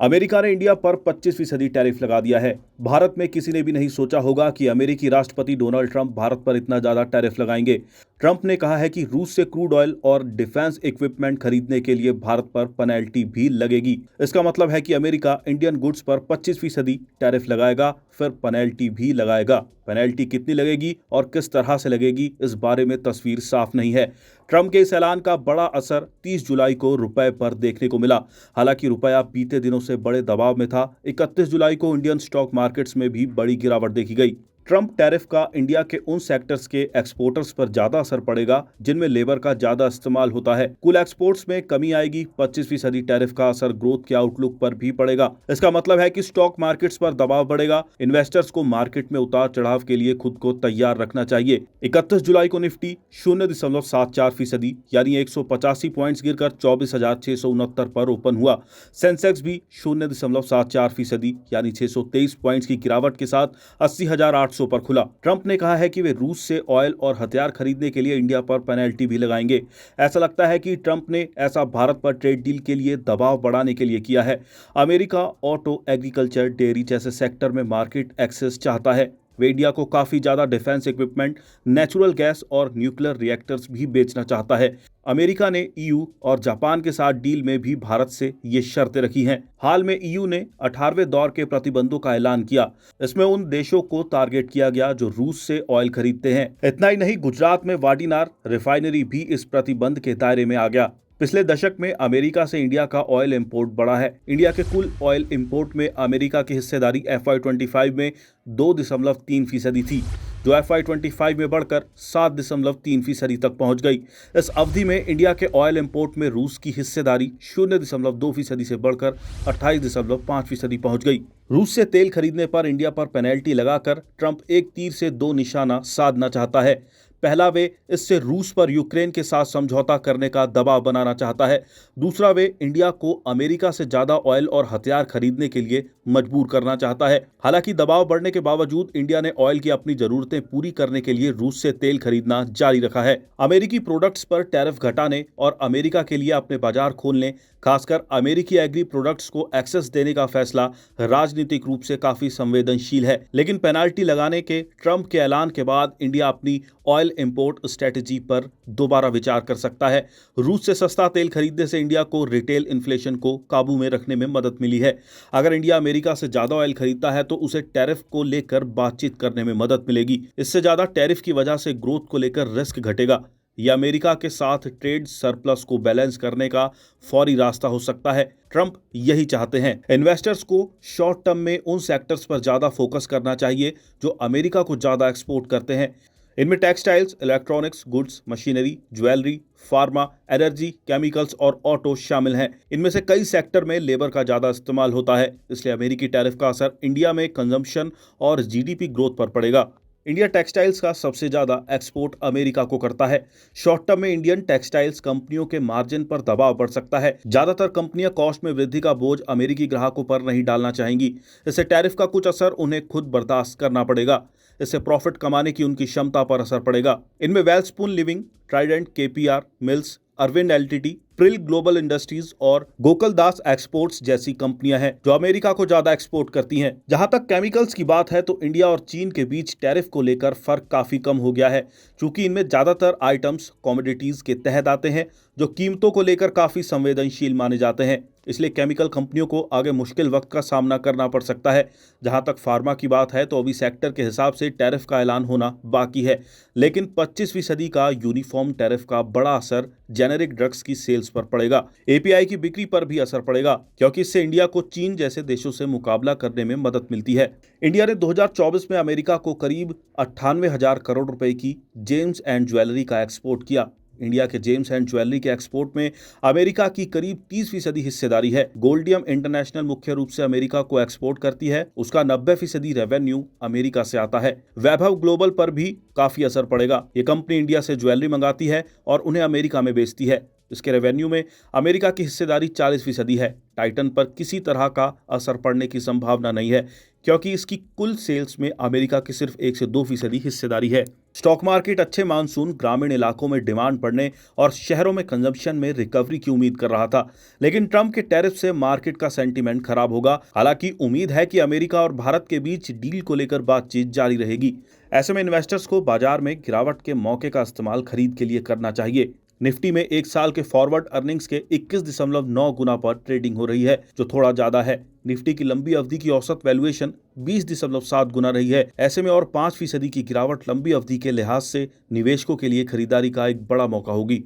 America ने India पर 25% tariff लगा दिया है। भारत में किसी ने भी नहीं सोचा होगा कि अमेरिकी राष्ट्रपति डोनाल्ड ट्रंप भारत पर इतना ज्यादा टैरिफ लगाएंगे। ट्रंप ने कहा है कि रूस से क्रूड ऑयल और डिफेंस इक्विपमेंट खरीदने के लिए भारत पर पेनल्टी भी लगेगी। इसका मतलब है कि अमेरिका इंडियन गुड्स पर 25% टैरिफ लगाएगा, फिर पेनल्टी भी लगाएगा। पेनल्टी कितनी लगेगी और किस तरह से लगेगी, इस बारे में तस्वीर साफ नहीं है। ट्रंप के इस ऐलान का बड़ा असर 30 जुलाई को रुपए पर देखने को मिला। हालांकि रुपया बीते दिनों से बड़े दबाव में था। 31 जुलाई को इंडियन स्टॉक मार्केट्स में भी बड़ी गिरावट देखी गई। ट्रंप टैरिफ का इंडिया के उन सेक्टर्स के एक्सपोर्टर्स पर ज्यादा असर पड़ेगा जिनमें लेबर का ज्यादा इस्तेमाल होता है। कुल एक्सपोर्ट्स में कमी आएगी। 25% टैरिफ का असर ग्रोथ के आउटलुक पर भी पड़ेगा। इसका मतलब है कि स्टॉक मार्केट्स पर दबाव बढ़ेगा। इन्वेस्टर्स को मार्केट में उतार चढ़ाव के लिए खुद को तैयार रखना चाहिए। 31 जुलाई को निफ्टी 0.74% यानी 185 पॉइंट्स गिरकर 24,669 पर ओपन हुआ। सेंसेक्स भी 0.74% यानी 623 पॉइंट्स की गिरावट के साथ 80,800 पर खुला। ट्रंप ने कहा है कि वे रूस से ऑयल और हथियार खरीदने के लिए इंडिया पर पेनल्टी भी लगाएंगे। ऐसा लगता है कि ट्रंप ने ऐसा भारत पर ट्रेड डील के लिए दबाव बढ़ाने के लिए किया है। अमेरिका ऑटो, एग्रीकल्चर, डेयरी जैसे सेक्टर में मार्केट एक्सेस चाहता है। वे इंडिया को काफी ज्यादा डिफेंस इक्विपमेंट, नेचुरल गैस और न्यूक्लियर रिएक्टर्स भी बेचना चाहता है। अमेरिका ने ईयू और जापान के साथ डील में भी भारत से ये शर्तें रखी हैं। हाल में ईयू ने 18वें दौर के प्रतिबंधों का ऐलान किया। इसमें उन देशों को टारगेट किया गया जो रूस से ऑयल खरीदते हैं। इतना ही नहीं, गुजरात में वाडीनार रिफाइनरी भी इस प्रतिबंध के दायरे में आ गया। पिछले दशक में अमेरिका से इंडिया का ऑयल इंपोर्ट बढ़ा है। इंडिया के कुल ऑयल इंपोर्ट में अमेरिका की हिस्सेदारी FY25 में 2.3% थी, जो FY25 में बढ़कर 7.3% तक पहुंच गई। इस अवधि में इंडिया के ऑयल इंपोर्ट में रूस की हिस्सेदारी 0.2% से बढ़कर 28.5% पहुंच गई। रूस से तेल खरीदने पर इंडिया पर पेनल्टी लगाकर ट्रंप एक तीर से दो निशाना साधना चाहता है। पहला, वे इससे रूस पर यूक्रेन के साथ समझौता करने का दबाव बनाना चाहता है। दूसरा, वे इंडिया को अमेरिका से ज्यादा ऑयल और हथियार खरीदने के लिए मजबूर करना चाहता है। हालांकि दबाव बढ़ने के बावजूद इंडिया ने ऑयल की अपनी जरूरतें पूरी करने के लिए रूस से तेल खरीदना जारी रखा है। अमेरिकी प्रोडक्ट्स पर टैरिफ घटाने और अमेरिका के लिए अपने बाजार खोलने, खासकर अमेरिकी एग्री प्रोडक्ट्स को एक्सेस देने का फैसला राजनीतिक रूप से काफी संवेदनशील है। लेकिन पेनाल्टी लगाने के ट्रंप के ऐलान के बाद इंडिया अपनी ऑयल इंपोर्ट स्ट्रेटजी पर दोबारा विचार कर सकता है। रूस से सस्ता तेल खरीदने से इंडिया को रिटेल इन्फ्लेशन को काबू में रखने में मदद मिली है। अगर इंडिया अमेरिका से ज्यादा ऑयल खरीदता है तो उसे टैरिफ को लेकर बातचीत करने में मदद मिलेगी। इससे ज्यादा टैरिफ की वजह से ग्रोथ को लेकर रिस्क घटेगा। यह अमेरिका के साथ ट्रेड सरप्लस को बैलेंस करने का फौरी रास्ता हो सकता है। ट्रंप यही चाहते हैं। इन्वेस्टर्स को शॉर्ट टर्म में उन सेक्टर्स पर ज्यादा फोकस करना चाहिए जो अमेरिका को ज्यादा एक्सपोर्ट करते हैं। इनमें textiles, electronics, goods, machinery, jewellery, pharma, energy, chemicals और ऑटो शामिल हैं। इनमें से कई सेक्टर में लेबर का ज्यादा इस्तेमाल होता है, इसलिए अमेरिकी टैरिफ का असर इंडिया में कंजम्पशन और जीडीपी ग्रोथ पर पड़ेगा। इंडिया टेक्सटाइल्स का सबसे ज्यादा एक्सपोर्ट अमेरिका को करता है। शॉर्ट टर्म में इंडियन टेक्सटाइल्स कंपनियों के मार्जिन पर दबाव बढ़ सकता है। ज्यादातर कंपनियां कॉस्ट में वृद्धि का बोझ अमेरिकी ग्राहकों पर नहीं डालना चाहेंगी। इससे टैरिफ का कुछ असर उन्हें खुद बर्दाश्त करना पड़ेगा। इससे प्रॉफिट कमाने की उनकी क्षमता पर असर पड़ेगा। इनमें वेलस्पून लिविंग, ट्राइडेंट, KPR मिल्स, अरविंद LTD, प्रिल ग्लोबल इंडस्ट्रीज और गोकुलदास एक्सपोर्ट्स जैसी कंपनियां हैं जो अमेरिका को ज्यादा एक्सपोर्ट करती हैं। जहां तक केमिकल्स की बात है तो इंडिया और चीन के बीच टैरिफ को लेकर फर्क काफी कम हो गया है, क्योंकि इनमें ज्यादातर आइटम्स कमोडिटीज के तहत आते हैं जो कीमतों को लेकर काफी संवेदनशील माने जाते हैं। इसलिए केमिकल कंपनियों को आगे मुश्किल वक्त का सामना करना पड़ सकता है। जहां तक फार्मा की बात है तो अभी सेक्टर के हिसाब से टैरिफ का ऐलान होना बाकी है, लेकिन 25% का यूनिफॉर्म टैरिफ का बड़ा असर जेनेरिक ड्रग्स की सेल्स पर पड़ेगा। API की बिक्री पर भी असर पड़ेगा, क्योंकि इससे इंडिया को चीन जैसे देशों से मुकाबला करने में मदद मिलती है। इंडिया ने 2024 में अमेरिका को करीब 98,000 करोड़ रुपए की जेम्स एंड ज्वेलरी का एक्सपोर्ट किया। इंडिया के जेम्स एंड ज्वेलरी के एक्सपोर्ट में अमेरिका की करीब 30% हिस्सेदारी है। गोल्डियम इंटरनेशनल मुख्य रूप से अमेरिका को एक्सपोर्ट करती है। उसका 90% रेवेन्यू अमेरिका से आता है। वैभव ग्लोबल पर भी काफी असर पड़ेगा। ये कंपनी इंडिया से ज्वेलरी मंगाती है और उन्हें अमेरिका में बेचती है। इसके रेवेन्यू में अमेरिका की हिस्सेदारी 40% है। टाइटन पर किसी तरह का असर पड़ने की संभावना नहीं है, क्योंकि इसकी कुल सेल्स में अमेरिका की सिर्फ 1 से 2% हिस्सेदारी है। स्टॉक मार्केट अच्छे मानसून, ग्रामीण इलाकों में डिमांड बढ़ने और शहरों में कंजम्पशन में रिकवरी की उम्मीद कर रहा था, लेकिन ट्रंप के टैरिफ से मार्केट का सेंटीमेंट खराब होगा। हालांकि उम्मीद है कि अमेरिका और भारत के बीच डील को लेकर बातचीत जारी रहेगी। ऐसे में इन्वेस्टर्स को बाजार में गिरावट के मौके का इस्तेमाल खरीद के लिए करना चाहिए। निफ्टी में एक साल के फॉरवर्ड अर्निंग्स के 21.9 गुना पर ट्रेडिंग हो रही है, जो थोड़ा ज्यादा है। निफ्टी की लंबी अवधि की औसत वैल्यूएशन 20.7 गुना रही है। ऐसे में और 5% की गिरावट लंबी अवधि के लिहाज से निवेशकों के लिए खरीदारी का एक बड़ा मौका होगी।